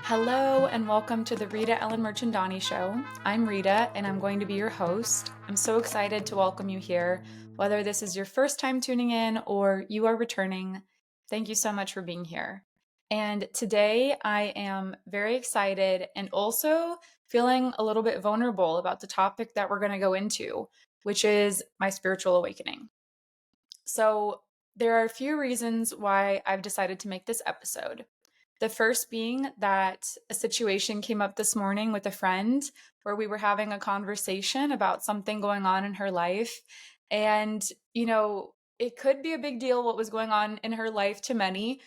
Hello and welcome to the Rita Ellen Mirchandani Show. I'm Rita and I'm going to be your host. I'm so excited to welcome you here. Whether this is your first time tuning in or you are returning, thank you so much for being here. And today I am very excited and also feeling a little bit vulnerable about the topic that we're going to go into, which is my spiritual awakening. So there are a few reasons why I've decided to make this episode. The first being that a situation came up this morning with a friend where we were having a conversation about something going on in her life. And, it could be a big deal what was going on in her life to many.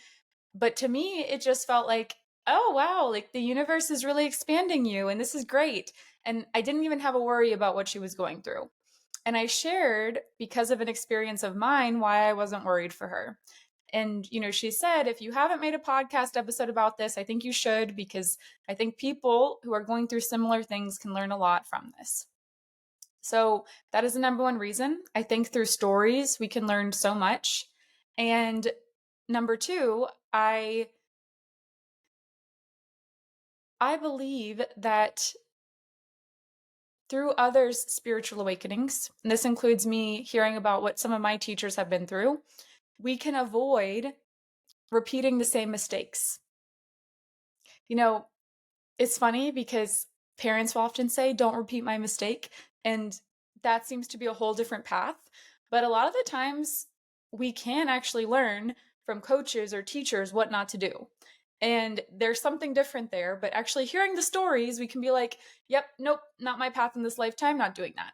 But to me, it just felt like, oh, wow, like the universe is really expanding you and this is great. And I didn't even have a worry about what she was going through. And I shared, because of an experience of mine, why I wasn't worried for her. And, she said, if you haven't made a podcast episode about this, I think you should, because I think people who are going through similar things can learn a lot from this. So that is the number one reason. I think through stories, we can learn so much. And number two, I believe that through others' spiritual awakenings, and this includes me hearing about what some of my teachers have been through, we can avoid repeating the same mistakes. It's funny because parents will often say, don't repeat my mistake. And that seems to be a whole different path. But a lot of the times we can actually learn from coaches or teachers what not to do. And there's something different there. But actually hearing the stories, we can be like, yep, nope, not my path in this lifetime, not doing that.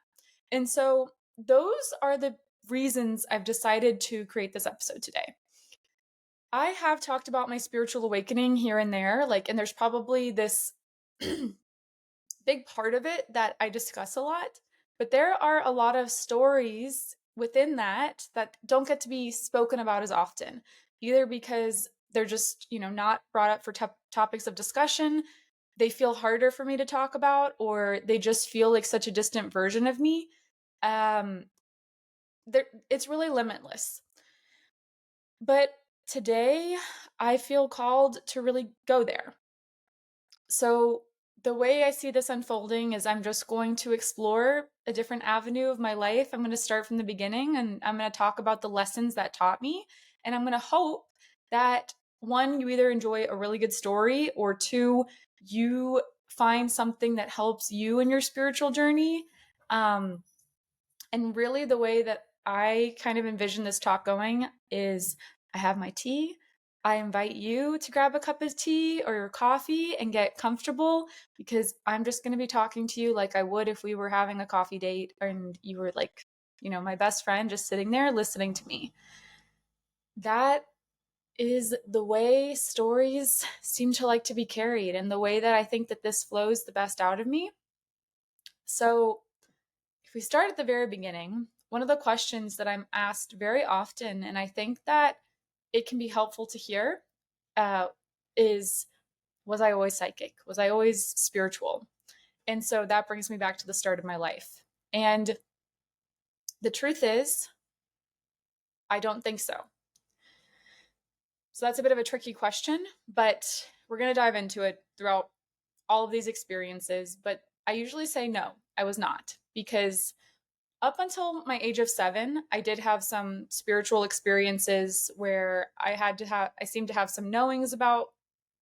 And so those are the reasons I've decided to create this episode today. I have talked about my spiritual awakening here and there, and there's probably this big part of it that I discuss a lot, but there are a lot of stories within that don't get to be spoken about as often, either because they're just, not brought up for topics of discussion, they feel harder for me to talk about, or they just feel like such a distant version of me. It's really limitless. But today, I feel called to really go there. So the way I see this unfolding is I'm just going to explore a different avenue of my life. I'm going to start from the beginning and I'm going to talk about the lessons that taught me. And I'm going to hope that one, you either enjoy a really good story, or two, you find something that helps you in your spiritual journey. And really the way that I kind of envision this talk going is I have my tea. I invite you to grab a cup of tea or your coffee and get comfortable, because I'm just going to be talking to you like I would if we were having a coffee date and you were like, my best friend just sitting there listening to me. That is the way stories seem to like to be carried, and the way that I think that this flows the best out of me. So if we start at the very beginning, one of the questions that I'm asked very often, and I think that it can be helpful to hear, is, was I always psychic? Was I always spiritual? And so that brings me back to the start of my life. And the truth is, I don't think so. So that's a bit of a tricky question, but we're going to dive into it throughout all of these experiences. But I usually say no, I was not, because up until my age of 7, I did have some spiritual experiences where I seemed to have some knowings about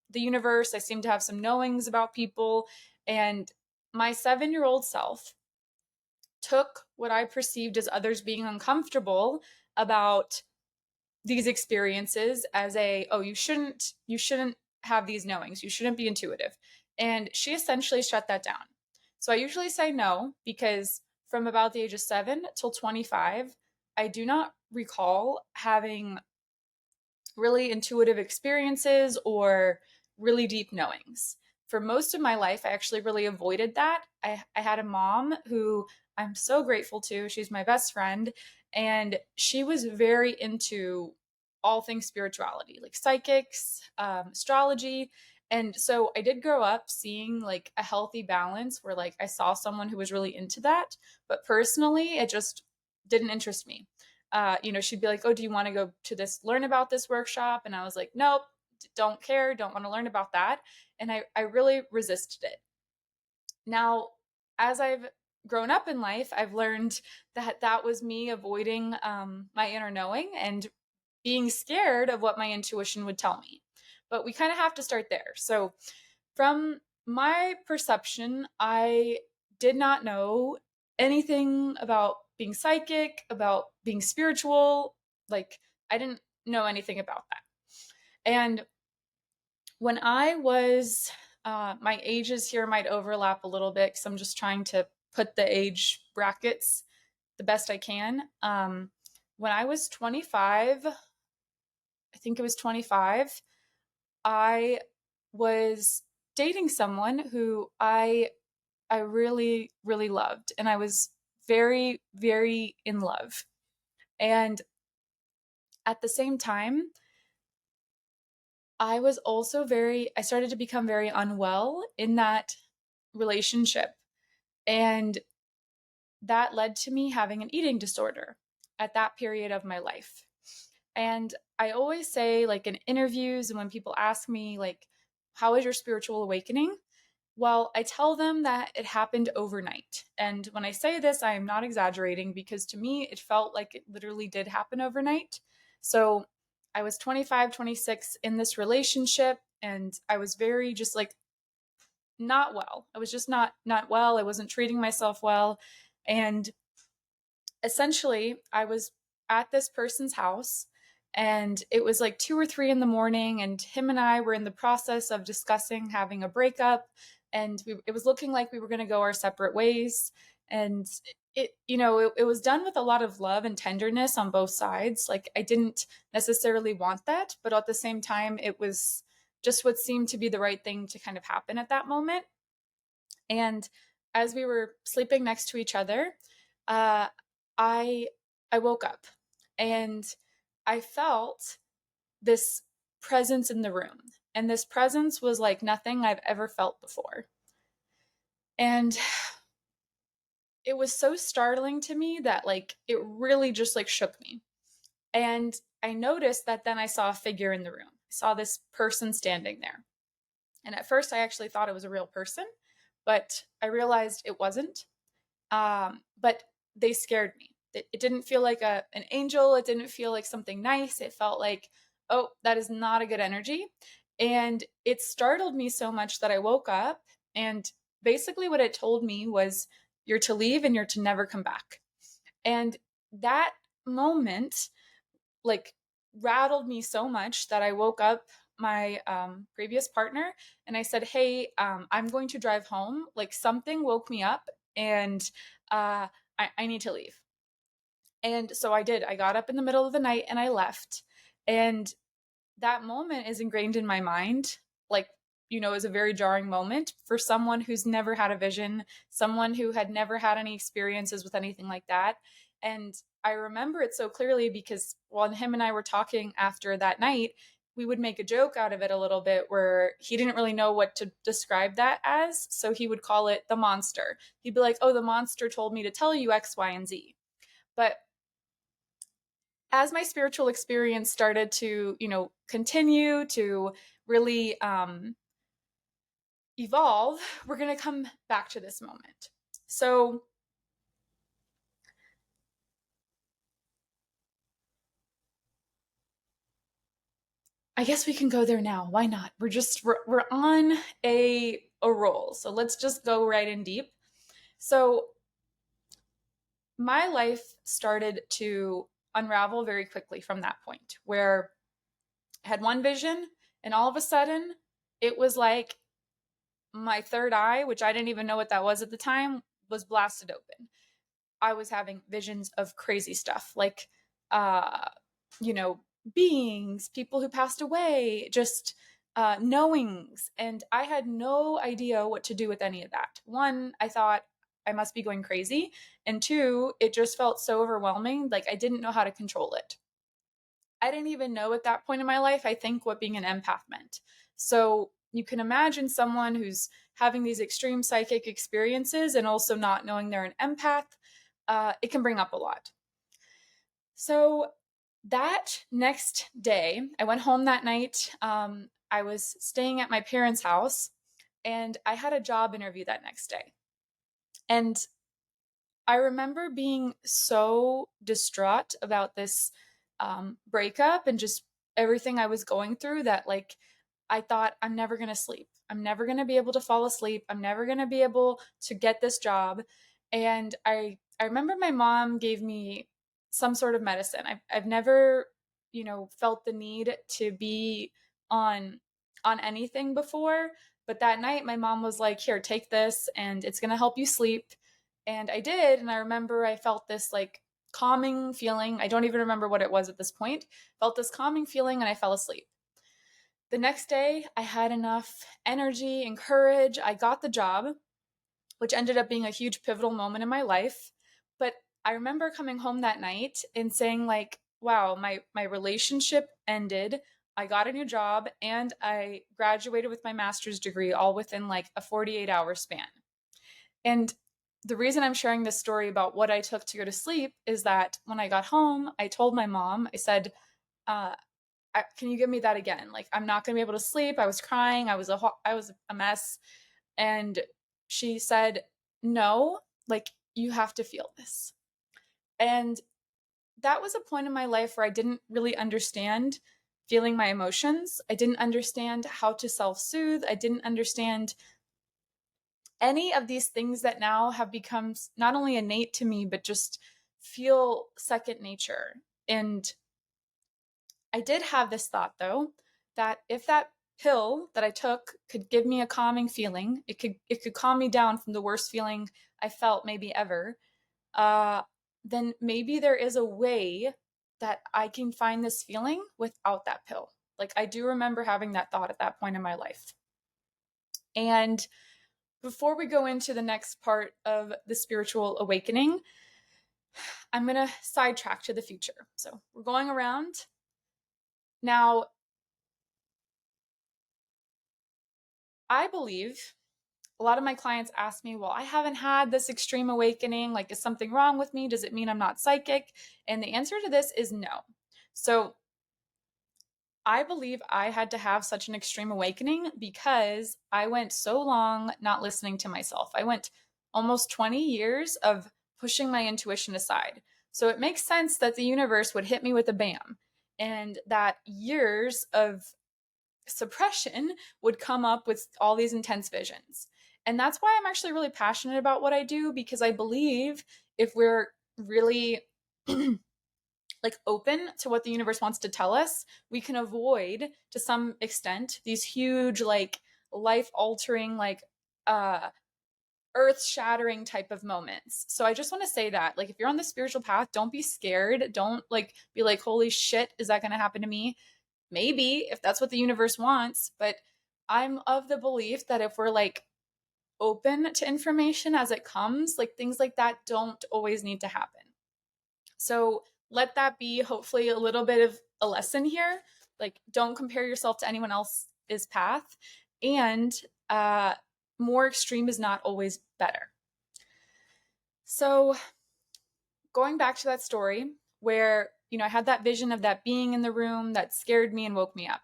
the universe. I seemed to have some knowings about people. And my 7-year-old self took what I perceived as others being uncomfortable about these experiences as you shouldn't have these knowings. You shouldn't be intuitive. And she essentially shut that down. So I usually say no, because from about the age of 7 till 25, I do not recall having really intuitive experiences or really deep knowings. For most of my life, I actually really avoided that. I had a mom who I'm so grateful to. She's my best friend. And she was very into all things spirituality, like psychics, astrology. And so I did grow up seeing like a healthy balance where I saw someone who was really into that. But personally, it just didn't interest me. she'd be like, oh, do you want to go to learn about this workshop? And I was like, nope, don't care, don't want to learn about that. And I really resisted it. Now, as I've grown up in life, I've learned that that was me avoiding my inner knowing and being scared of what my intuition would tell me. But we kind of have to start there. So, from my perception, I did not know anything about being psychic, about being spiritual. Like, I didn't know anything about that. And when I was, my ages here might overlap a little bit because I'm just trying to put the age brackets the best I can. When I was 25, I think it was 25, I was dating someone who I really really loved, and I was very very in love. And at the same time, I started to become very unwell in that relationship. And that led to me having an eating disorder at that period of my life. And I always say, like in interviews and when people ask me, like, how is your spiritual awakening? Well, I tell them that it happened overnight. And when I say this, I am not exaggerating because to me, it felt like it literally did happen overnight. So I was 25, 26 in this relationship, and I was very just like not well. I was just not well. I wasn't treating myself well. And essentially, I was at this person's house, and it was like 2 or 3 in the morning, and him and I were in the process of discussing having a breakup, and it was looking like we were going to go our separate ways. And it was done with a lot of love and tenderness on both sides. Like, I didn't necessarily want that, but at the same time, it was just what seemed to be the right thing to kind of happen at that moment. And as we were sleeping next to each other, uh, I I woke up, and I felt this presence in the room. And this presence was like nothing I've ever felt before. And it was so startling to me that like it really just like shook me. And I noticed that then I saw a figure in the room. I saw this person standing there. And at first I actually thought it was a real person, but I realized it wasn't. But they scared me. It didn't feel like an angel. It didn't feel like something nice. It felt like, oh, that is not a good energy. And it startled me so much that I woke up, and basically what it told me was, you're to leave and you're to never come back. And that moment like rattled me so much that I woke up my previous partner, and I said, hey, I'm going to drive home. Like, something woke me up, and I need to leave. And so I did. I got up in the middle of the night and I left. And that moment is ingrained in my mind. Like, is a very jarring moment for someone who's never had a vision, someone who had never had any experiences with anything like that. And I remember it so clearly because when him and I were talking after that night, we would make a joke out of it a little bit where he didn't really know what to describe that as. So he would call it the monster. He'd be like, oh, the monster told me to tell you X, Y, and Z. But as my spiritual experience started to, continue to really evolve, we're going to come back to this moment. So I guess we can go there now. Why not? We're on a roll. So let's just go right in deep. So my life started to unravel very quickly from that point where I had one vision, and all of a sudden it was like my third eye, which I didn't even know what that was at the time, was blasted open. I was having visions of crazy stuff like, uh, you know, beings, people who passed away, just knowings. And I had no idea what to do with any of that. One, I thought I must be going crazy. And two, it just felt so overwhelming. Like I didn't know how to control it. I didn't even know at that point in my life, I think, what being an empath meant. So you can imagine someone who's having these extreme psychic experiences and also not knowing they're an empath. It can bring up a lot. So that next day, I went home that night. I was staying at my parents' house, and I had a job interview that next day. And I remember being so distraught about this breakup and just everything I was going through that, like, I thought, I'm never going to sleep. I'm never going to be able to fall asleep. I'm never going to be able to get this job. And I remember my mom gave me some sort of medicine. I've never, felt the need to be on anything before, but that night my mom was like, "Here, take this and it's going to help you sleep." And I did, and I remember I felt this like calming feeling. I don't even remember what it was at this point. Felt this calming feeling and I fell asleep. The next day, I had enough energy and courage. I got the job, which ended up being a huge pivotal moment in my life. But I remember coming home that night and saying like, wow, my relationship ended. I got a new job and I graduated with my master's degree all within like a 48-hour span. And the reason I'm sharing this story about what I took to go to sleep is that when I got home, I told my mom, I said, uh, can you give me that again? Like, I'm not going to be able to sleep. I was crying. I was a mess. And she said, no, like, you have to feel this. And that was a point in my life where I didn't really understand feeling my emotions. I didn't understand how to self soothe. I didn't understand any of these things that now have become not only innate to me, but just feel second nature. And I did have this thought, though, that if that pill that I took could give me a calming feeling, it could calm me down from the worst feeling I felt maybe ever, uh, then maybe there is a way that I can find this feeling without that pill. Like, I do remember having that thought at that point in my life. And before we go into the next part of the spiritual awakening, I'm going to sidetrack to the future. So we're going around. Now, I believe a lot of my clients ask me, well, I haven't had this extreme awakening. Like, is something wrong with me? Does it mean I'm not psychic? And the answer to this is no. So I believe I had to have such an extreme awakening because I went so long not listening to myself. I went almost 20 years of pushing my intuition aside. So it makes sense that the universe would hit me with a bam and that years of suppression would come up with all these intense visions. And that's why I'm actually really passionate about what I do, because I believe if we're really like open to what the universe wants to tell us, we can avoid to some extent these huge like life altering like earth shattering type of moments. So I just want to say that like if you're on the spiritual path, don't be scared. Don't like be like, holy shit, is that going to happen to me? Maybe if that's what the universe wants, but I'm of the belief that if we're like open to information as it comes, like things like that don't always need to happen. So let that be hopefully a little bit of a lesson here. Like, don't compare yourself to anyone else's path. And more extreme is not always better. So, going back to that story where, I had that vision of that being in the room that scared me and woke me up.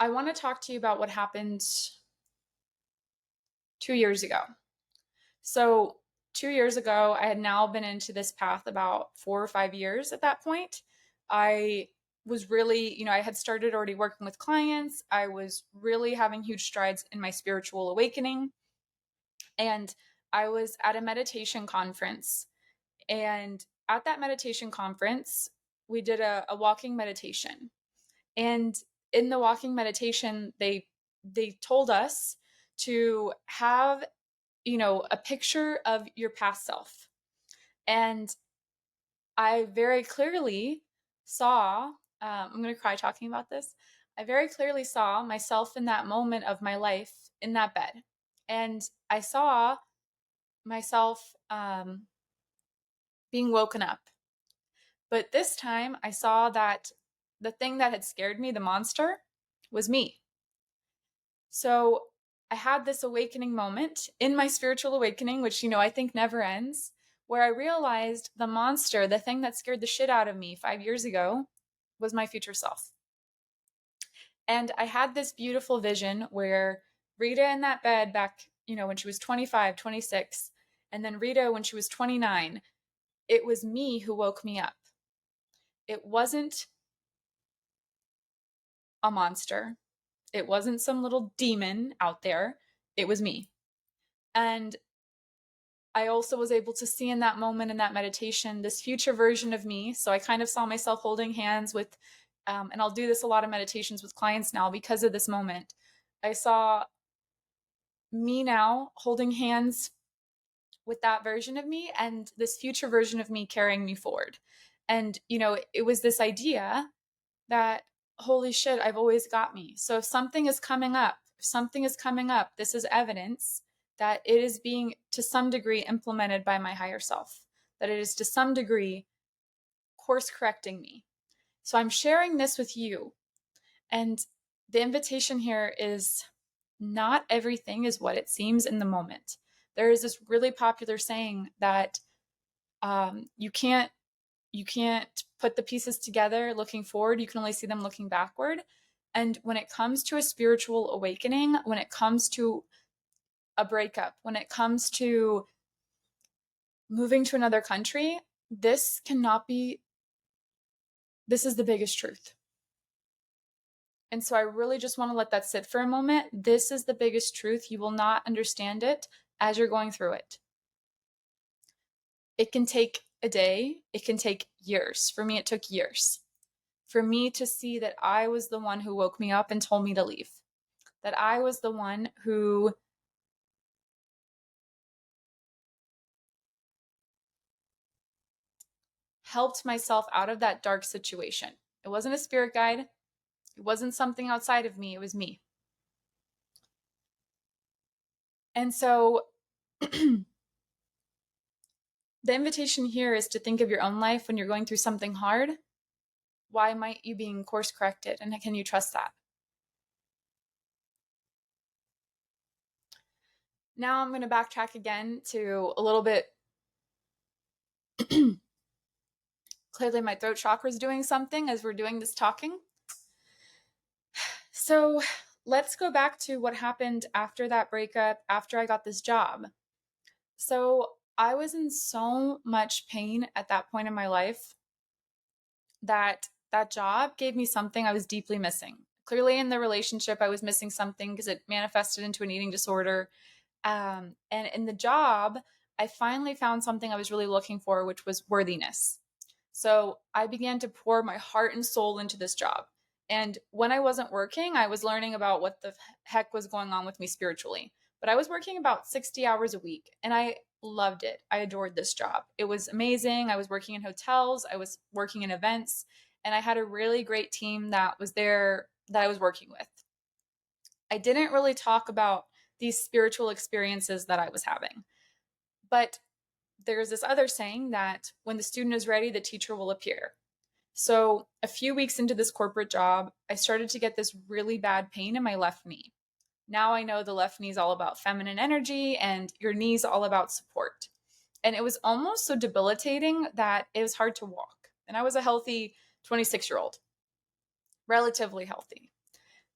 I want to talk to you about what happened 2 years ago. So, 2 years ago, I had now been into this path about 4 or 5 years at that point. I was really, I had started already working with clients. I was really having huge strides in my spiritual awakening. And I was at a meditation conference. And at that meditation conference, we did a walking meditation. And in the walking meditation, they told us to have a picture of your past self. And I very clearly saw, I'm going to cry talking about this. I very clearly saw myself in that moment of my life in that bed. And I saw myself being woken up. But this time I saw that the thing that had scared me, the monster, was me. So I had this awakening moment in my spiritual awakening, which, I think never ends, where I realized the monster, the thing that scared the shit out of me 5 years ago, was my future self. And I had this beautiful vision where Rita in that bed back, when she was 25, 26, and then Rita when she was 29, it was me who woke me up. It wasn't a monster. It wasn't some little demon out there. It was me. And I also was able to see in that moment, in that meditation, this future version of me. So I kind of saw myself holding hands with, and I'll do this a lot of meditations with clients now because of this moment. I saw me now holding hands with that version of me and this future version of me carrying me forward. And, it was this idea that, holy shit, I've always got me. So if something is coming up, this is evidence that it is being to some degree implemented by my higher self, that it is to some degree course correcting me. So I'm sharing this with you. And the invitation here is not everything is what it seems in the moment. There is this really popular saying that you can't put the pieces together looking forward. You can only see them looking backward. And when it comes to a spiritual awakening, when it comes to a breakup, when it comes to moving to another country, this is the biggest truth. And so I really just want to let that sit for a moment. This is the biggest truth. You will not understand it as you're going through it. It can take a day. It can take years. For me, it took years. For me to see that I was the one who woke me up and told me to leave. That I was the one who helped myself out of that dark situation. It wasn't a spirit guide. It wasn't something outside of me. It was me. And so the invitation here is to think of your own life when you're going through something hard. Why might you being course corrected? And can you trust that? Now I'm going to backtrack again to a little bit. Clearly my throat chakra is doing something as we're doing this talking. So let's go back to what happened after that breakup, after I got this job. So I was in so much pain at that point in my life that job gave me something I was deeply missing. Clearly in the relationship, I was missing something because it manifested into an eating disorder. And in the job, I finally found something I was really looking for, which was worthiness. So I began to pour my heart and soul into this job. And when I wasn't working, I was learning about what the heck was going on with me spiritually. But I was working about 60 hours a week and I loved it. I adored this job. It was amazing. I was working in hotels, I was working in events, and I had a really great team that was there that I was working with. I didn't really talk about these spiritual experiences that I was having. But there's this other saying that when the student is ready, the teacher will appear. So a few weeks into this corporate job, I started to get this really bad pain in my left knee. Now I know the left knee is all about feminine energy and your knee is all about support. And it was almost so debilitating that it was hard to walk. And I was a healthy 26-year-old, relatively healthy.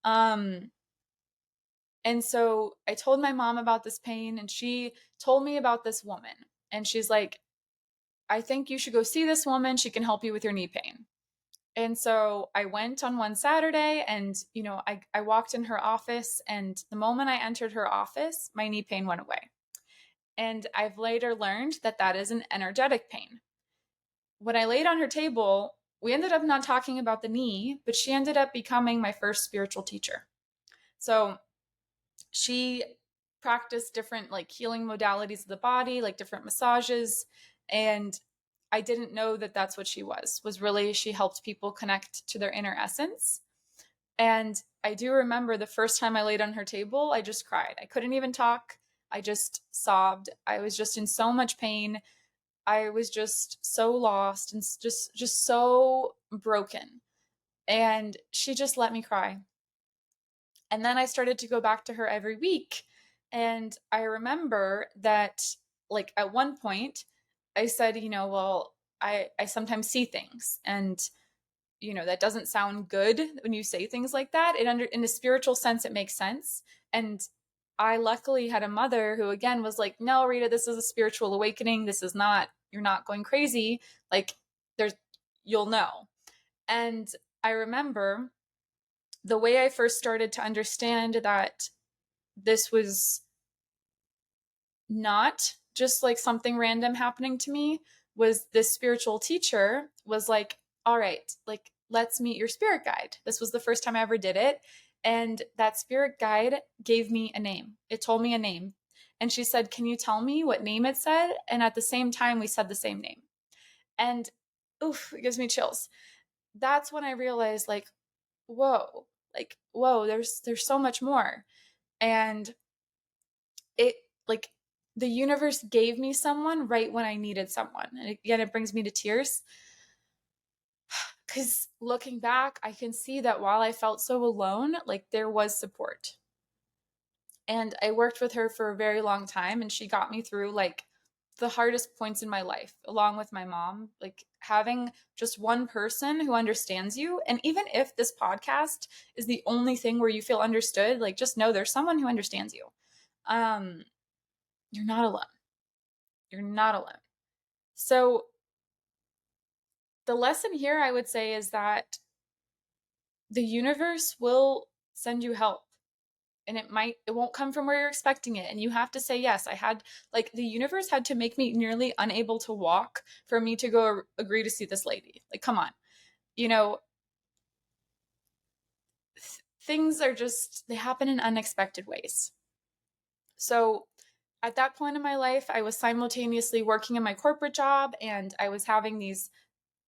And so I told my mom about this pain and she told me about this woman. And she's like, I think you should go see this woman. She can help you with your knee pain. And so I went on one Saturday and, I walked in her office, and the moment I entered her office, my knee pain went away. And I've later learned that that is an energetic pain. When I laid on her table, we ended up not talking about the knee, but she ended up becoming my first spiritual teacher. So she practiced different healing modalities of the body, like different massages. And I didn't know that that's what she was really, she helped people connect to their inner essence. And I do remember the first time I laid on her table, I just cried. I couldn't even talk. I just sobbed. I was just in so much pain. I was just so lost and just so broken. And she just let me cry. And then I started to go back to her every week. And I remember that, at one point, I said, well, I sometimes see things, and that doesn't sound good when you say things like that. In a spiritual sense, it makes sense. And I luckily had a mother who again was like, no, Rita, this is a spiritual awakening. This is not, you're not going crazy. Like, there's, you'll know. And I remember the way I first started to understand that this was not just like something random happening to me was this spiritual teacher was like, all right, like, let's meet your spirit guide. This was the first time I ever did it. And that spirit guide gave me a name. It told me a name. And she said, can you tell me what name it said? And at the same time, we said the same name. And oof, it gives me chills. That's when I realized, whoa, there's so much more. And it, like, the universe gave me someone right when I needed someone. And again, it brings me to tears because looking back, I can see that while I felt so alone, like, there was support. And I worked with her for a very long time, and she got me through like the hardest points in my life, along with my mom. Like, having just one person who understands you. And even if this podcast is the only thing where you feel understood, like, just know there's someone who understands you. You're not alone. You're not alone. So the lesson here, I would say, is that the universe will send you help. And it won't come from where you're expecting it. And you have to say yes. The universe had to make me nearly unable to walk for me to go agree to see this lady. Like, come on. Things are just, they happen in unexpected ways. So at that point in my life, I was simultaneously working in my corporate job, and I was having these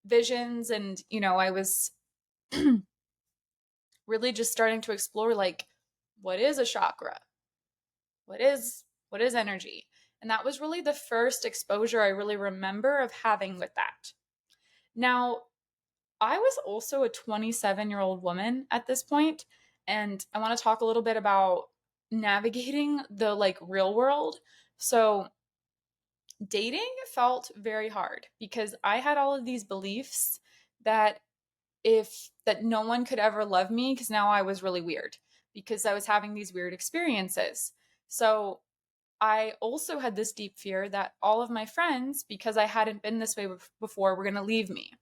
visions, and I was really just starting to explore, like, what is a chakra, what is energy. And that was really the first exposure I really remember of having with that. Now, I was also a 27-year-old woman at this point, and I want to talk a little bit about navigating the like real world. So dating felt very hard because I had all of these beliefs that that no one could ever love me, because now I was really weird because I was having these weird experiences. So I also had this deep fear that all of my friends, because I hadn't been this way before, were going to leave me.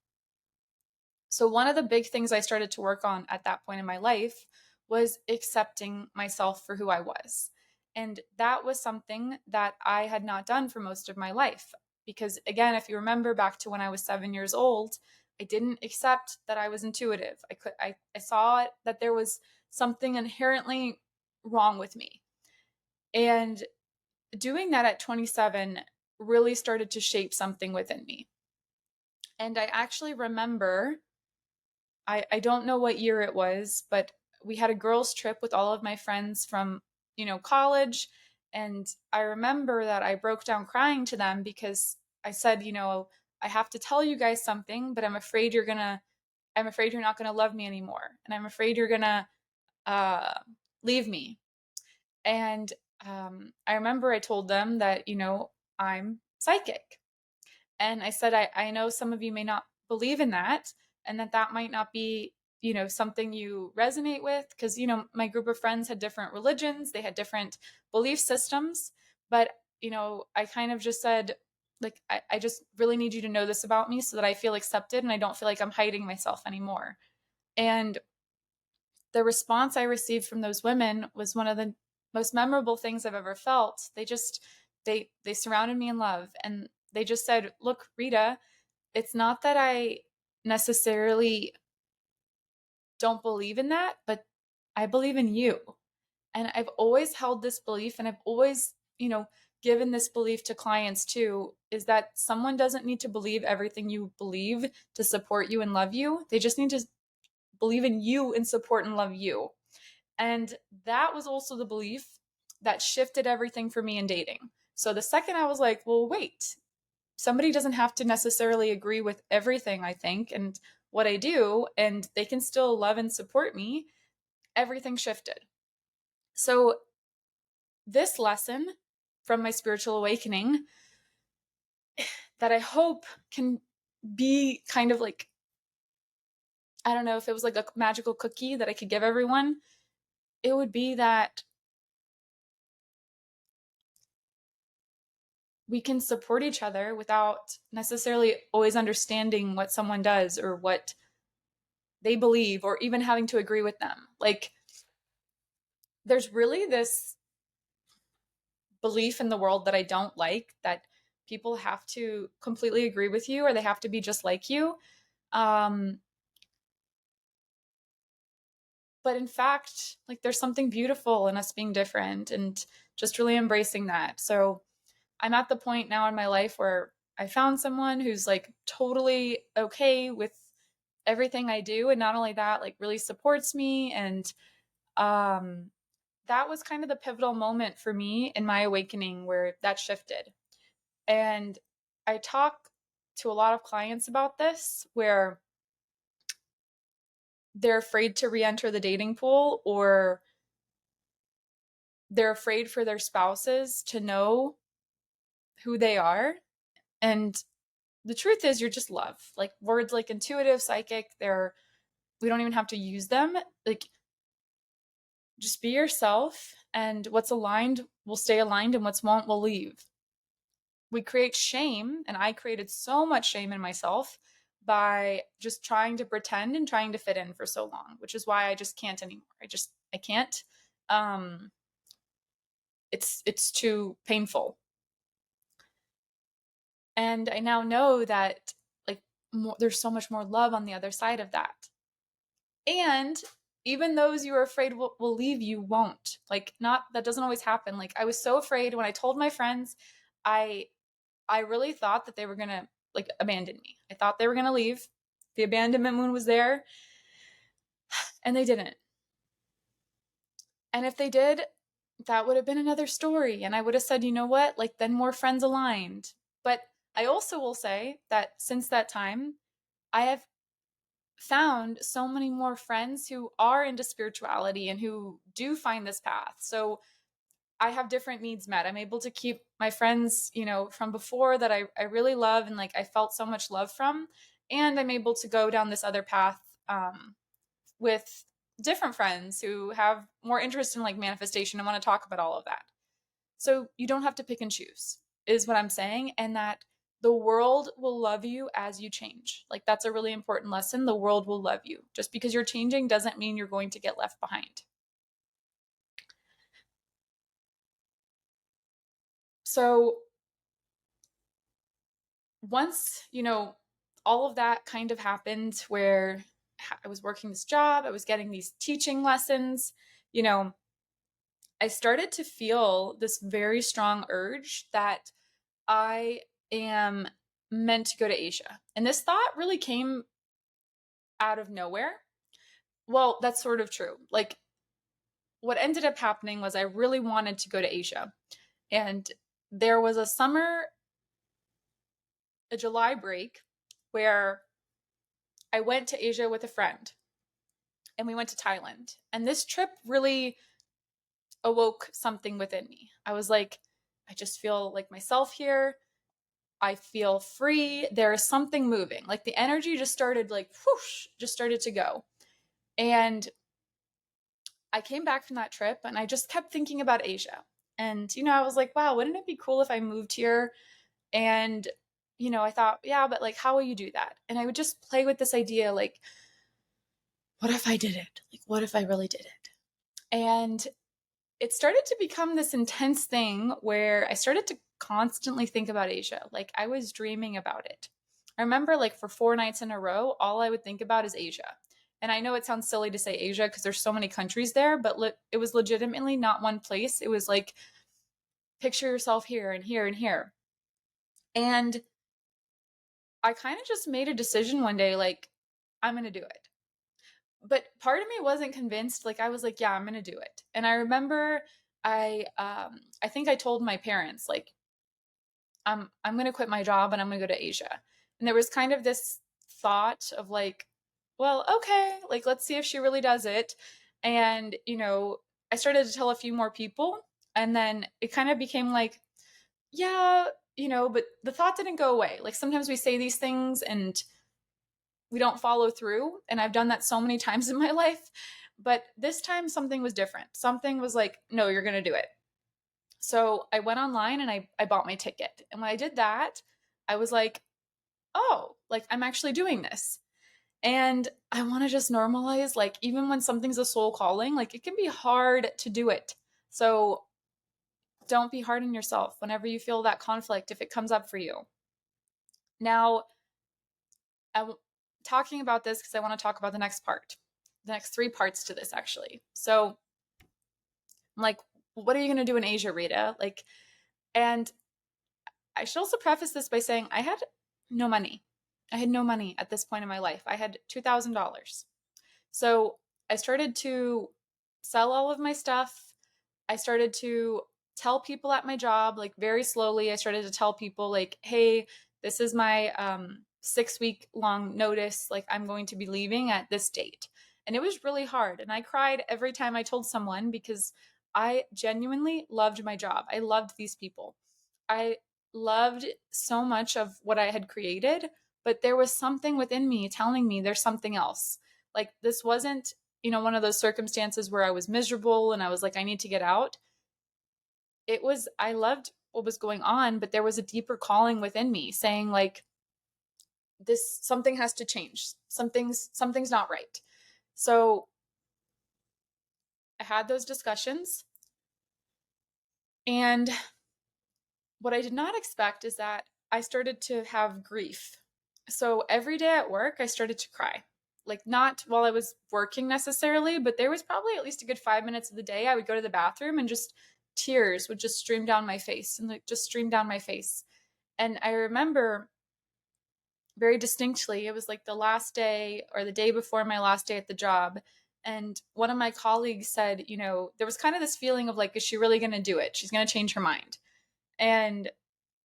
So one of the big things I started to work on at that point in my life was accepting myself for who I was. And that was something that I had not done for most of my life. Because again, if you remember back to when I was 7 years old, I didn't accept that I was intuitive. I saw it, that there was something inherently wrong with me. And doing that at 27 really started to shape something within me. And I actually remember, I don't know what year it was, but we had a girls' trip with all of my friends from, college. And I remember that I broke down crying to them because I said, I have to tell you guys something, but I'm afraid you're not gonna love me anymore. And I'm afraid you're gonna leave me. And I remember I told them that, I'm psychic. And I said, I know some of you may not believe in that, and that might not be, something you resonate with, because, my group of friends had different religions, they had different belief systems. But, I kind of just said, like, I just really need you to know this about me so that I feel accepted and I don't feel like I'm hiding myself anymore. And the response I received from those women was one of the most memorable things I've ever felt. They surrounded me in love, and they just said, "Look, Rita, it's not that I necessarily don't believe in that, but I believe in you." And I've always held this belief, and I've always, given this belief to clients too, is that someone doesn't need to believe everything you believe to support you and love you. They just need to believe in you and support and love you. And that was also the belief that shifted everything for me in dating. So the second I was like, well, wait, somebody doesn't have to necessarily agree with everything I think and what I do, and they can still love and support me, everything shifted. So this lesson from my spiritual awakening, that I hope can be kind of like, I don't know, if it was like a magical cookie that I could give everyone, it would be that we can support each other without necessarily always understanding what someone does or what they believe or even having to agree with them. Like, there's really this belief in the world that I don't like, that people have to completely agree with you or they have to be just like you. Um, but in fact, like, there's something beautiful in us being different and just really embracing that. So I'm at the point now in my life where I found someone who's like totally okay with everything I do. And not only that, like really supports me. And um, that was kind of the pivotal moment for me in my awakening where that shifted. And I talk to a lot of clients about this where they're afraid to re-enter the dating pool, or they're afraid for their spouses to know who they are. And the truth is, you're just love. Like, words like intuitive, psychic, we don't even have to use them. Like, just be yourself, and what's aligned will stay aligned and what's won't will leave. We create shame, and I created so much shame in myself by just trying to pretend and trying to fit in for so long, which is why I just can't anymore. I can't. Um it's too painful. And I now know that, like, there's so much more love on the other side of that. And even those you are afraid will leave you won't. Like, not that doesn't always happen. Like, I was so afraid when I told my friends, I I really thought that they were going to like abandon me. I thought they were going to leave. The abandonment moon was there, and they didn't. And if they did, that would have been another story. And I would have said, you know what? Like, then more friends aligned. But I also will say that since that time, I have found so many more friends who are into spirituality and who do find this path. So I have different needs met. I'm able to keep my friends, from before that I really love and like I felt so much love from. And I'm able to go down this other path with different friends who have more interest in like manifestation and want to talk about all of that. So you don't have to pick and choose, is what I'm saying. And that the world will love you as you change. Like, that's a really important lesson. The world will love you. Just because you're changing doesn't mean you're going to get left behind. So once, all of that kind of happened where I was working this job, I was getting these teaching lessons, you know, I started to feel this very strong urge that I am meant to go to Asia. And this thought really came out of nowhere. Well, that's sort of true. Like, what ended up happening was I really wanted to go to Asia. And there was a July break where I went to Asia with a friend, and we went to Thailand. And this trip really awoke something within me. I was like, I just feel like myself here. I feel free. There is something moving. Like, the energy just started like whoosh, just started to go. And I came back from that trip and I just kept thinking about Asia. And, I was like, wow, wouldn't it be cool if I moved here? And, I thought, yeah, but like, how will you do that? And I would just play with this idea, like, what if I did it? Like, what if I really did it? And it started to become this intense thing where I started to constantly think about Asia. Like, I was dreaming about it. I remember, like, for 4 nights in a row, all I would think about is Asia. And I know it sounds silly to say Asia because there's so many countries there, but it was legitimately not one place. It was like, picture yourself here and here and here. And I kind of just made a decision one day, like, I'm going to do it. But part of me wasn't convinced. Like, I was like, yeah, I'm going to do it. And I remember I think I told my parents, like, I'm going to quit my job and I'm going to go to Asia. And there was kind of this thought of like, well, okay, like, let's see if she really does it. And, I started to tell a few more people, and then it kind of became like, yeah, but the thought didn't go away. Like sometimes we say these things and we don't follow through. And I've done that so many times in my life. But this time something was different. Something was like, no, you're going to do it. So I went online and I bought my ticket. And when I did that, I was like, oh, like I'm actually doing this. And I want to just normalize, like, even when something's a soul calling, like it can be hard to do it. So don't be hard on yourself whenever you feel that conflict, if it comes up for you. Now, I'm talking about this because I want to talk about the next part, the next 3 parts to this, actually. So I'm like, what are you going to do in Asia, Rita? Like, and I should also preface this by saying I had no money. I had no money at this point in my life. I had $2,000. So I started to sell all of my stuff. I started to tell people at my job, like very slowly, I started to tell people, like, hey, this is my 6-week long notice. Like, I'm going to be leaving at this date. And it was really hard. And I cried every time I told someone because I genuinely loved my job. I loved these people. I loved so much of what I had created, but there was something within me telling me there's something else. Like, this wasn't, one of those circumstances where I was miserable and I was like, I need to get out. It was, I loved what was going on, but there was a deeper calling within me saying, like, this, something has to change. Something's not right. So I had those discussions, and what I did not expect is that I started to have grief. So every day at work, I started to cry. Like, not while I was working necessarily, but there was probably at least a good 5 minutes of the day I would go to the bathroom and just tears would just stream down my face and like just stream down my face. And I remember very distinctly, it was like the last day or the day before my last day at the job. And one of my colleagues said, there was kind of this feeling of like, is she really going to do it? She's going to change her mind. And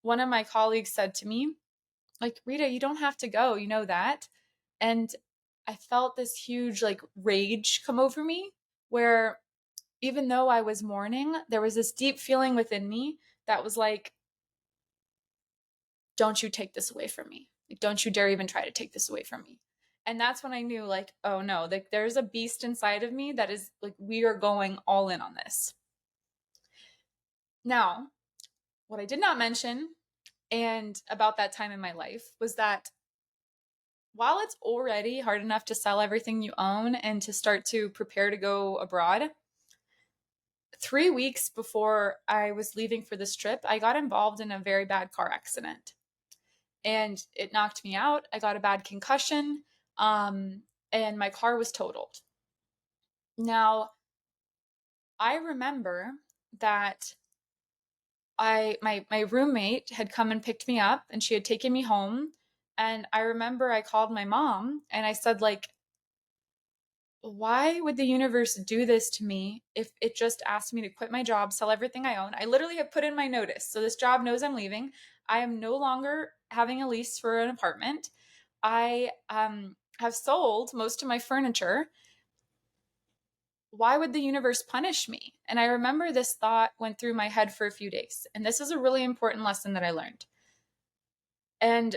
one of my colleagues said to me, like, Rita, you don't have to go, you know that. And I felt this huge like rage come over me where even though I was mourning, there was this deep feeling within me that was like, don't you take this away from me. Like, don't you dare even try to take this away from me. And that's when I knew, like, oh no, like there's a beast inside of me that is like, we are going all in on this. Now, what I did not mention and about that time in my life was that while it's already hard enough to sell everything you own and to start to prepare to go abroad, 3 weeks before I was leaving for this trip, I got involved in a very bad car accident. And it knocked me out. I got a bad concussion, and my car was totaled. Now, I remember that my roommate had come and picked me up, and she had taken me home. And I remember I called my mom and I said, like, why would the universe do this to me if it just asked me to quit my job, sell everything I own? I literally have put in my notice. So this job knows I'm leaving. I am no longer having a lease for an apartment. I have sold most of my furniture. Why would the universe punish me? And I remember this thought went through my head for a few days. And this is a really important lesson that I learned. And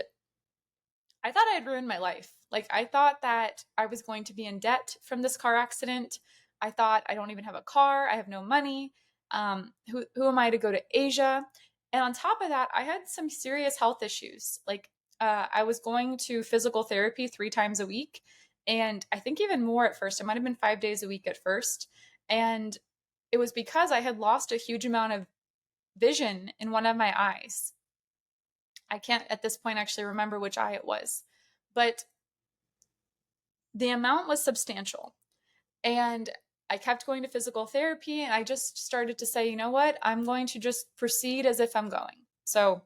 I thought I had ruined my life. Like, I thought that I was going to be in debt from this car accident. I thought, I don't even have a car. I have no money. Who am I to go to Asia? And on top of that, I had some serious health issues. Like, I was going to physical therapy 3 times a week. And I think even more at first. It might have been 5 days a week at first. And it was because I had lost a huge amount of vision in one of my eyes. I can't at this point actually remember which eye it was, but the amount was substantial. And I kept going to physical therapy, and I just started to say, you know what? I'm going to just proceed as if I'm going. So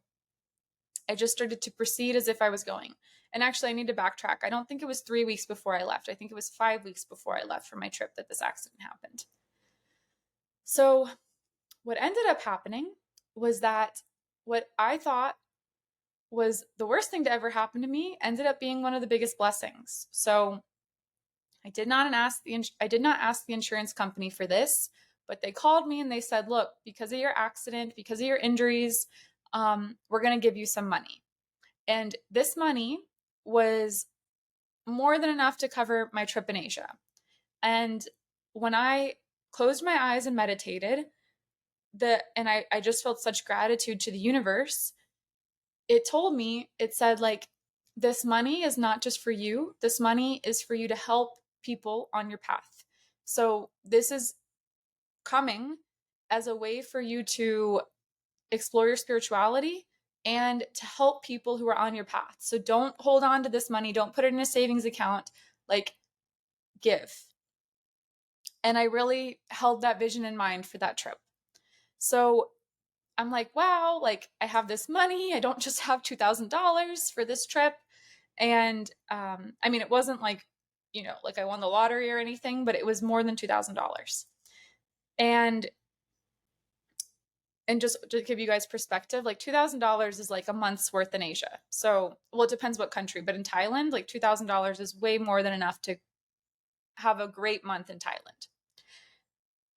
I just started to proceed as if I was going. And actually, I need to backtrack. I don't think it was 3 weeks before I left. I think it was 5 weeks before I left for my trip that this accident happened. So what ended up happening was that what I thought was the worst thing to ever happen to me ended up being one of the biggest blessings. So I did not ask the insurance company for this, but they called me and they said, look, because of your accident, because of your injuries, we're going to give you some money. And this money was more than enough to cover my trip in Asia. And when I closed my eyes and meditated, I just felt such gratitude to the universe. It told me, it said, like, this money is not just for you. This money is for you to help people on your path. So this is coming as a way for you to explore your spirituality and to help people who are on your path. So don't hold on to this money. Don't put it in a savings account. Like, give. And I really held that vision in mind for that trip. So I'm like, wow, like I have this money. I don't just have $2,000 for this trip. And I mean, it wasn't like, like I won the lottery or anything, but it was more than $2,000. And just to give you guys perspective, like $2,000 is like a month's worth in Asia. So, well, it depends what country, but in Thailand, like $2,000 is way more than enough to have a great month in Thailand.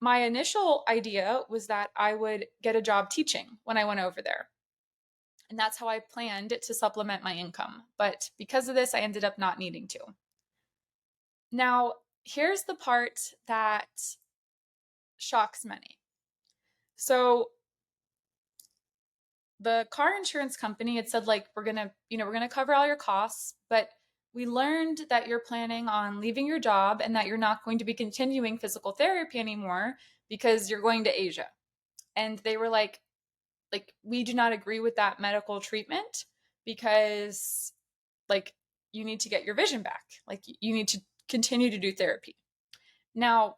My initial idea was that I would get a job teaching when I went over there. And that's how I planned to supplement my income. But because of this, I ended up not needing to. Now, here's the part that shocks many. So the car insurance company had said, like, we're going to cover all your costs, but we learned that you're planning on leaving your job and that you're not going to be continuing physical therapy anymore because you're going to Asia. And they were like, we do not agree with that medical treatment because, like, you need to get your vision back. Like, you need to continue to do therapy. Now,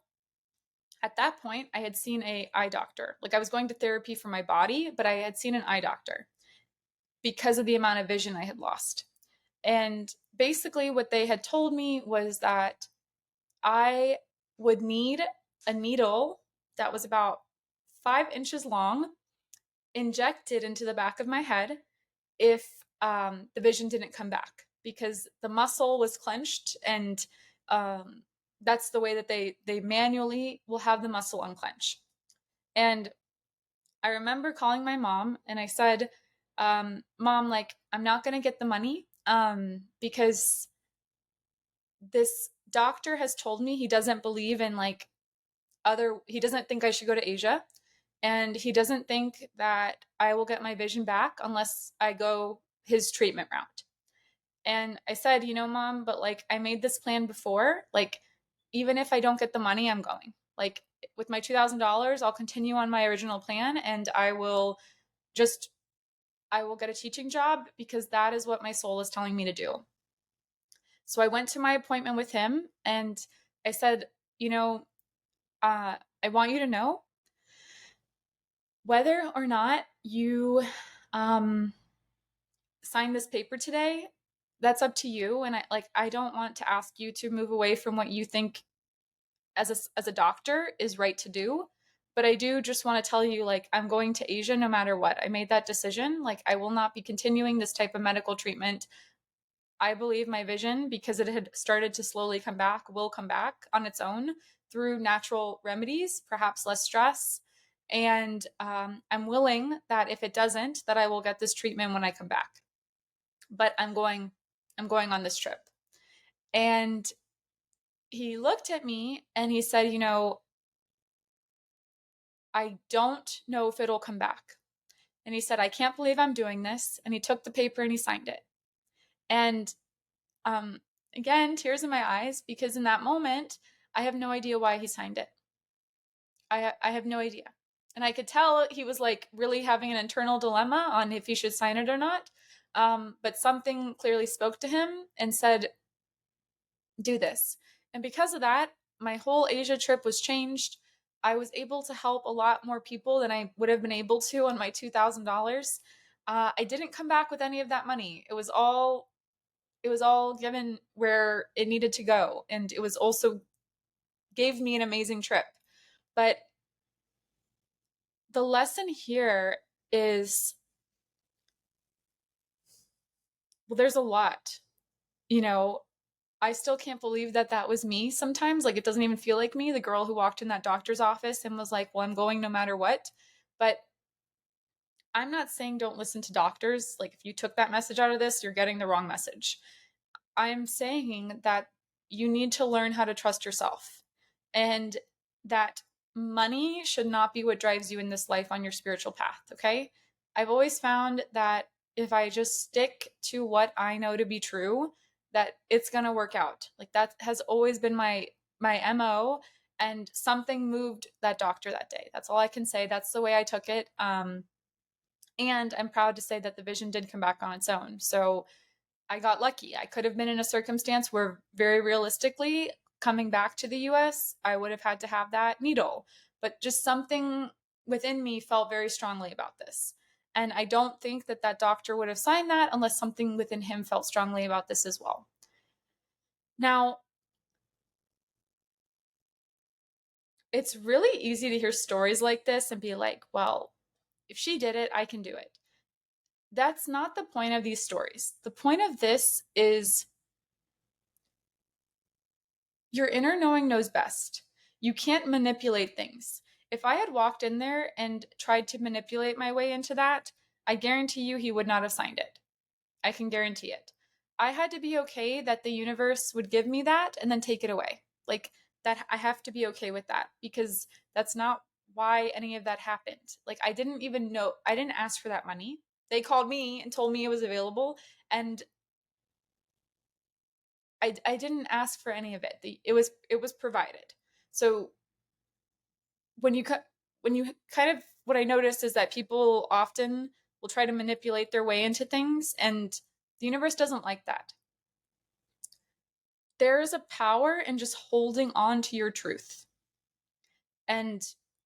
at that point, I had seen an eye doctor. Like, I was going to therapy for my body, but I had seen an eye doctor because of the amount of vision I had lost. And basically what they had told me was that I would need a needle that was about 5 inches long injected into the back of my head if the vision didn't come back, because the muscle was clenched, and that's the way that they manually will have the muscle unclench. And I remember calling my mom and I said, Mom, like, I'm not going to get the money because this doctor has told me he doesn't believe in he doesn't think I should go to Asia. And he doesn't think that I will get my vision back unless I go his treatment route. And I said, Mom, but like, I made this plan before. Like, even if I don't get the money, I'm going. Like, with my $2,000, I'll continue on my original plan, and I will get a teaching job because that is what my soul is telling me to do. So I went to my appointment with him and I said, I want you to know, whether or not you sign this paper today, that's up to you. And I don't want to ask you to move away from what you think as a doctor is right to do. But I do just want to tell you, like, I'm going to Asia no matter what. I made that decision. Like, I will not be continuing this type of medical treatment. I believe my vision, because it had started to slowly come back, will come back on its own through natural remedies, perhaps less stress. And I'm willing that if it doesn't, that I will get this treatment when I come back. But I'm going on this trip. And he looked at me and he said, I don't know if it'll come back. And he said, I can't believe I'm doing this. And he took the paper and he signed it. And again, tears in my eyes, because in that moment, I have no idea why he signed it. I have no idea. And I could tell he was like really having an internal dilemma on if he should sign it or not. But something clearly spoke to him and said, do this. And because of that, my whole Asia trip was changed. I was able to help a lot more people than I would have been able to on my $2,000. I didn't come back with any of that money. It was all given where it needed to go. And it was also gave me an amazing trip. But the lesson here is, well, there's a lot, I still can't believe that was me sometimes. Like, it doesn't even feel like me, the girl who walked in that doctor's office and was like, well, I'm going no matter what. But I'm not saying don't listen to doctors. Like, if you took that message out of this, you're getting the wrong message. I'm saying that you need to learn how to trust yourself, and that money should not be what drives you in this life on your spiritual path, okay? I've always found that if I just stick to what I know to be true, that it's going to work out. Like, that has always been my MO, and something moved that doctor that day. That's all I can say. That's the way I took it. And I'm proud to say that the vision did come back on its own. So I got lucky. I could have been in a circumstance where, very realistically, coming back to the US, I would have had to have that needle. But just something within me felt very strongly about this. And I don't think that that doctor would have signed that unless something within him felt strongly about this as well. Now, it's really easy to hear stories like this and be like, well, if she did it, I can do it. That's not the point of these stories. The point of this is your inner knowing knows best. You can't manipulate things. If I had walked in there and tried to manipulate my way into that, I guarantee you he would not have signed it. I can guarantee it. I had to be okay that the universe would give me that and then take it away. Like, that, I have to be okay with that, because that's not why any of that happened. Like, I didn't even know, I didn't ask for that money. They called me and told me it was available, and I didn't ask for any of it. It was provided. So when you kind of, what I noticed is that people often will try to manipulate their way into things, and the universe doesn't like that. There is a power in just holding on to your truth and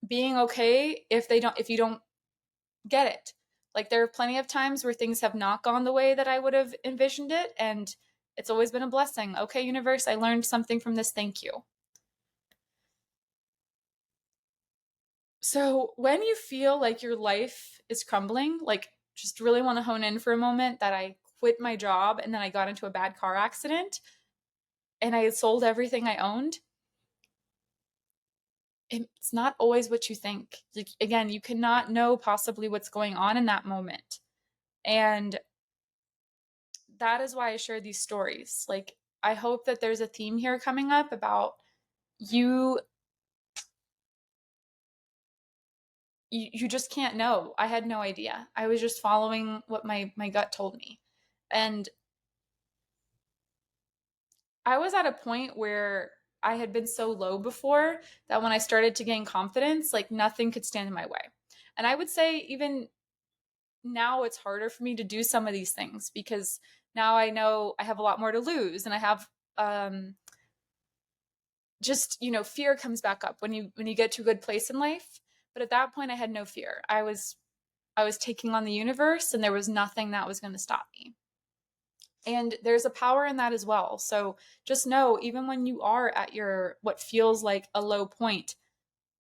being okay if you don't get it. Like, there are plenty of times where things have not gone the way that I would have envisioned it, and it's always been a blessing. Okay, universe, I learned something from this. Thank you. So, when you feel like your life is crumbling, like, just really want to hone in for a moment that I quit my job and then I got into a bad car accident and I had sold everything I owned, it's not always what you think. Like, again, you cannot know possibly what's going on in that moment. And that is why I share these stories. Like, I hope that there's a theme here coming up about you you just can't know. I had no idea. I was just following what my gut told me. And I was at a point where I had been so low before that when I started to gain confidence, like, nothing could stand in my way. And I would say even now it's harder for me to do some of these things, because now I know I have a lot more to lose, and I have just, fear comes back up when you get to a good place in life. But at that point I had no fear. I was taking on the universe, and there was nothing that was going to stop me. And there's a power in that as well. So just know, even when you are at your what feels like a low point,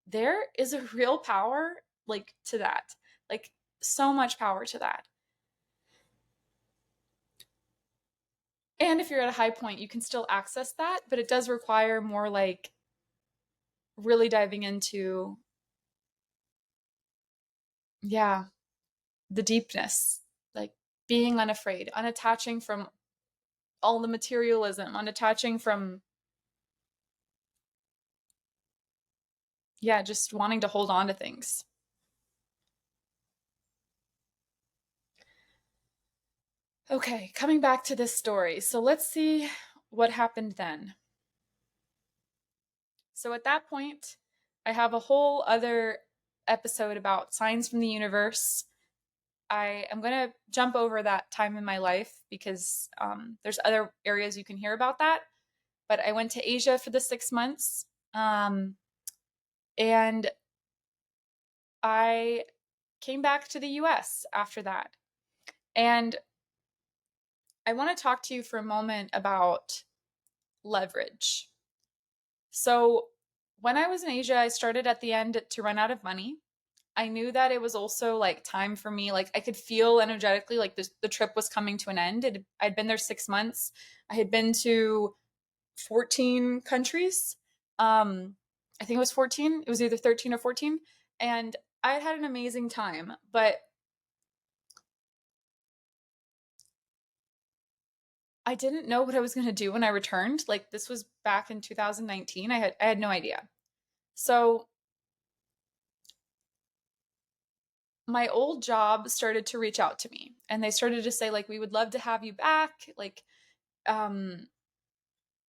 there is a real power, like, to that. Like, so much power to that. And if you're at a high point, you can still access that, but it does require more, like, really diving into, yeah, the deepness, like being unafraid, unattaching from all the materialism, unattaching from, yeah, just wanting to hold on to things. Okay, coming back to this story. So let's see what happened then. So at that point, I have a whole other episode about signs from the universe. I am going to jump over that time in my life because there's other areas you can hear about that. But I went to Asia for the 6 months. And I came back to the US after that. And I want to talk to you for a moment about leverage. So, when I was in Asia, I started at the end to run out of money. I knew that it was also, like, time for me. Like, I could feel energetically like the trip was coming to an end. I'd been there 6 months. I had been to 14 countries. I think it was 14. It was either 13 or 14. And I had an amazing time. But I didn't know what I was going to do when I returned. Like this was back in 2019. I had no idea. So my old job started to reach out to me and they started to say like we would love to have you back, um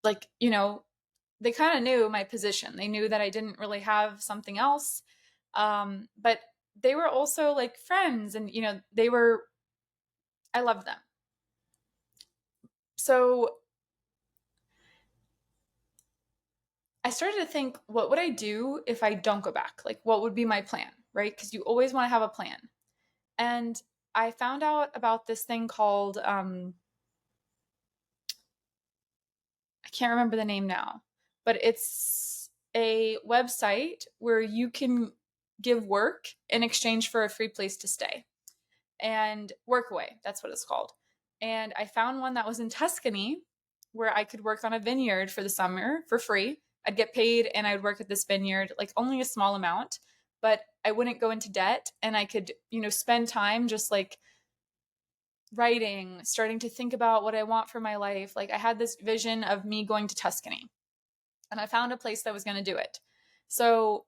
like, they kind of knew my position. They knew that I didn't really have something else. But they were also like friends and I loved them. So I started to think, what would I do if I don't go back? Like, what would be my plan, right? Because you always want to have a plan. And I found out about this thing called, I can't remember the name now, but it's a website where you can give work in exchange for a free place to stay. And Workaway, that's what it's called. And I found one that was in Tuscany where I could work on a vineyard for the summer for free. I'd get paid and I'd work at this vineyard, like only a small amount, but I wouldn't go into debt and I could, spend time just like writing, starting to think about what I want for my life. Like I had this vision of me going to Tuscany and I found a place that was going to do it. So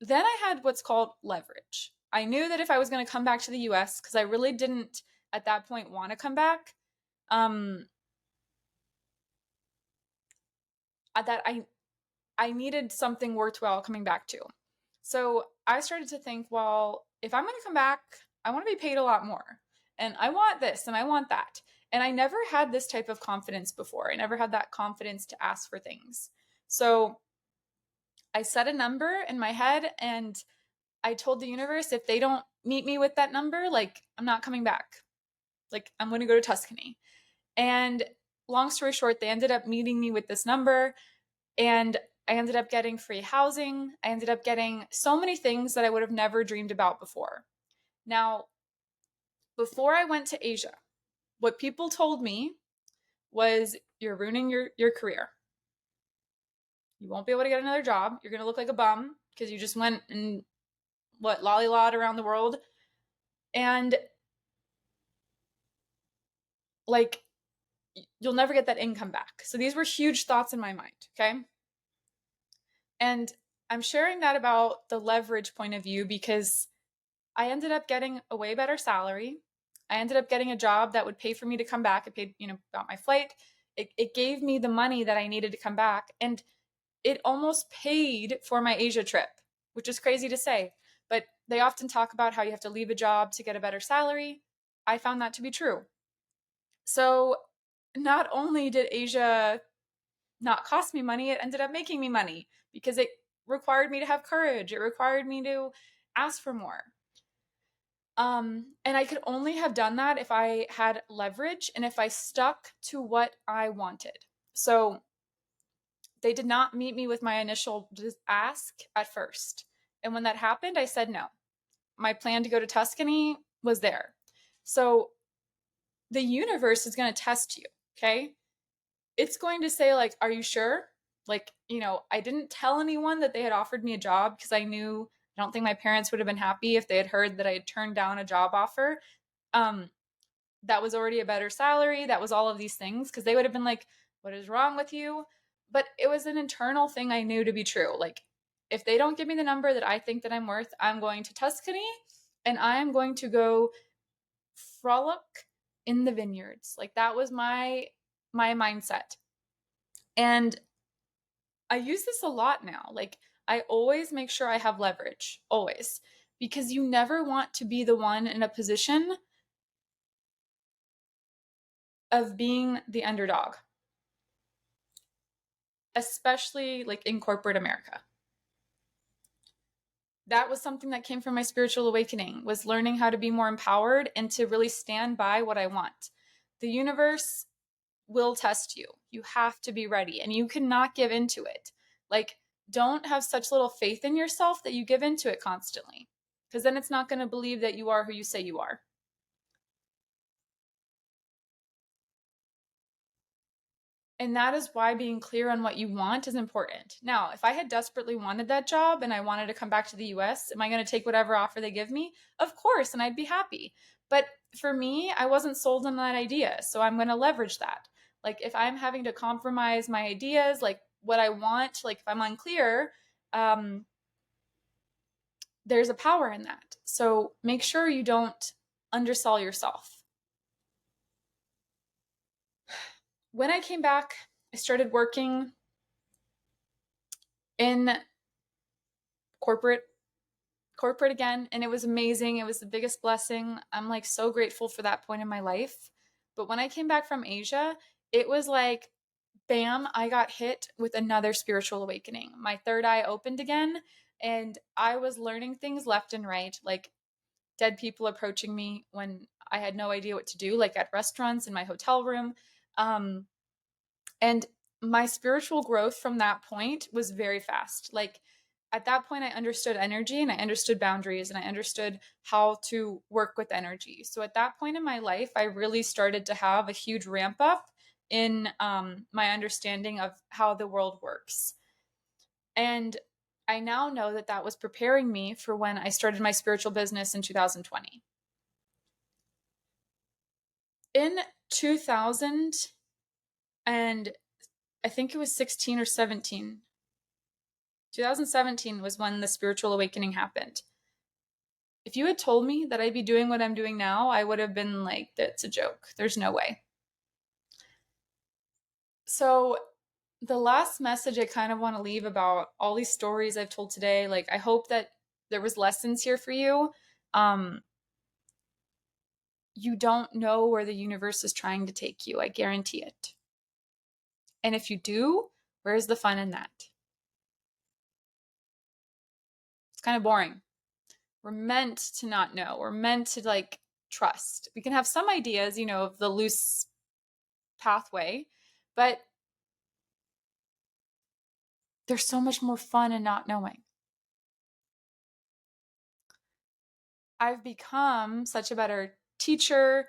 then I had what's called leverage. I knew that if I was going to come back to the US, because I really didn't at that point want to come back, that I needed something worthwhile coming back to. So I started to think, well, if I'm going to come back, I want to be paid a lot more. And I want this and I want that. And I never had this type of confidence before. I never had that confidence to ask for things. So I set a number in my head and I told the universe if they don't meet me with that number, like I'm not coming back. Like I'm going to go to Tuscany. And long story short, they ended up meeting me with this number and I ended up getting free housing. I ended up getting so many things that I would have never dreamed about before. Now, before I went to Asia, what people told me was you're ruining your career. You won't be able to get another job. You're going to look like a bum because you just went and lollylawed around the world. And like, you'll never get that income back. So these were huge thoughts in my mind. Okay. And I'm sharing that about the leverage point of view because I ended up getting a way better salary. I ended up getting a job that would pay for me to come back. It paid, about my flight. It gave me the money that I needed to come back. And it almost paid for my Asia trip, which is crazy to say. But they often talk about how you have to leave a job to get a better salary. I found that to be true. So not only did Asia not cost me money, it ended up making me money because it required me to have courage. It required me to ask for more. And I could only have done that if I had leverage and if I stuck to what I wanted. So they did not meet me with my initial ask at first. And when that happened, I said no. My plan to go to Tuscany was there. So the universe is going to test you, okay? It's going to say, like, are you sure? Like, I didn't tell anyone that they had offered me a job because I knew I don't think my parents would have been happy if they had heard that I had turned down a job offer. That was already a better salary. That was all of these things because they would have been like, what is wrong with you? But it was an internal thing I knew to be true. Like, if they don't give me the number that I think that I'm worth, I'm going to Tuscany and I am going to go frolic in the vineyards. Like that was my mindset. And I use this a lot now. Like I always make sure I have leverage, always, because you never want to be the one in a position of being the underdog, especially like in corporate America. That was something that came from my spiritual awakening, was learning how to be more empowered and to really stand by what I want. The universe will test you. You have to be ready and you cannot give into it. Like, don't have such little faith in yourself that you give into it constantly, because then it's not going to believe that you are who you say you are. And that is why being clear on what you want is important. Now, if I had desperately wanted that job and I wanted to come back to the US, am I going to take whatever offer they give me? Of course, and I'd be happy. But for me, I wasn't sold on that idea, so I'm going to leverage that. Like if I'm having to compromise my ideas, like what I want, like if I'm unclear, um, there's a power in that. So make sure you don't undersell yourself. When I came back, I started working in corporate again, and it was amazing. It was the biggest blessing. I'm like so grateful for that point in my life. But when I came back from Asia, it was like bam, I got hit with another spiritual awakening. My third eye opened again, and I was learning things left and right, like dead people approaching me when I had no idea what to do, like at restaurants, in my hotel room. Um, and my spiritual growth from that point was very fast. Like at that point, I understood energy and I understood boundaries and I understood how to work with energy. So at that point in my life, I really started to have a huge ramp up in my understanding of how the world works. And I now know that that was preparing me for when I started my spiritual business in 2020. In 2000, and I think it was 16 or 17, 2017 was when the spiritual awakening happened. If you had told me that I'd be doing what I'm doing now, I would have been like, that's a joke. There's no way. So, the last message I kind of want to leave about all these stories I've told today, like, I hope that there was lessons here for you. You don't know where the universe is trying to take you. I guarantee it. And if you do, where's the fun in that? It's kind of boring. We're meant to not know. We're meant to like trust. We can have some ideas, of the loose pathway, but there's so much more fun in not knowing. I've become such a better teacher,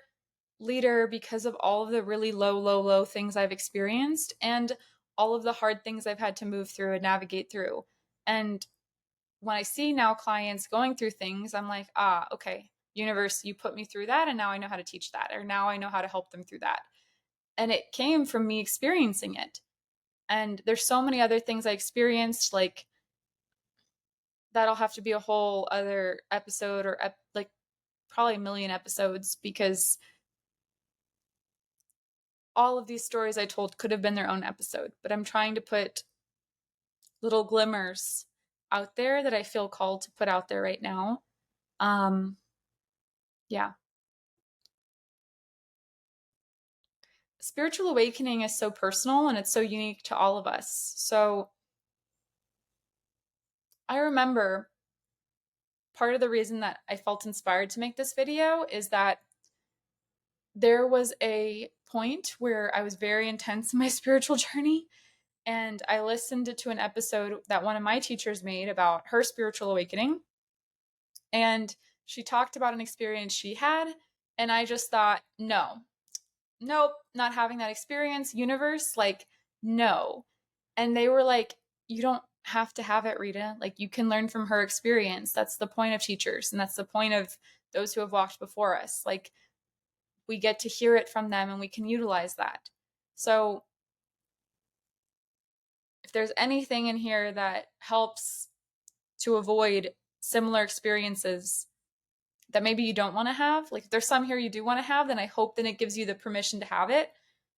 leader because of all of the really low things I've experienced and all of the hard things I've had to move through and navigate through. And when I see now clients going through things, I'm like, okay, universe, you put me through that and now I know how to teach that, or now I know how to help them through that. And it came from me experiencing it. And there's so many other things I experienced, like that'll have to be a whole other episode or like probably a million episodes, because all of these stories I told could have been their own episode, but I'm trying to put little glimmers out there that I feel called to put out there right now. Yeah. Spiritual awakening is so personal and it's so unique to all of us. So I remember part of the reason that I felt inspired to make this video is that there was a point where I was very intense in my spiritual journey, and I listened to an episode that one of my teachers made about her spiritual awakening, and she talked about an experience she had, and I just thought, nope, not having that experience, universe, like, no. And they were like, you don't have to have it, Rita. Like, you can learn from her experience. That's the point of teachers, and that's the point of those who have walked before us. Like, we get to hear it from them and we can utilize that. So if there's anything in here that helps to avoid similar experiences that maybe you don't want to have, like if there's some here you do want to have, then I hope that it gives you the permission to have it.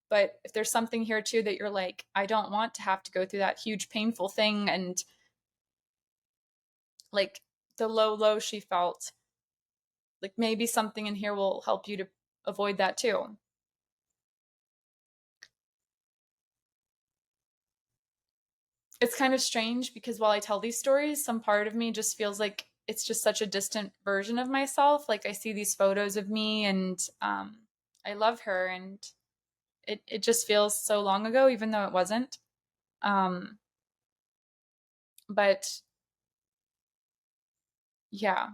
But if there's something here too that you're like, I don't want to have to go through that huge painful thing, and like the low she felt, like maybe something in here will help you to avoid that too. It's kind of strange because while I tell these stories, some part of me just feels like it's just such a distant version of myself. Like I see these photos of me and I love her, and it just feels so long ago, even though it wasn't. Um, but yeah,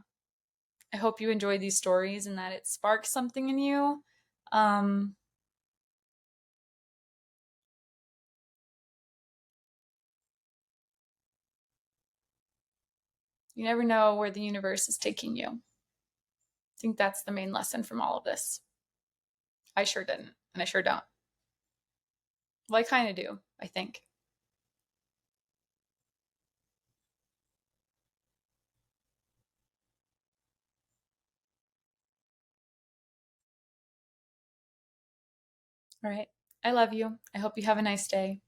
I hope you enjoy these stories and that it sparks something in you. Um, you never know where the universe is taking you. I think that's the main lesson from all of this. I sure didn't, and I sure don't. Well, I kind of do, I think. All right. I love you. I hope you have a nice day.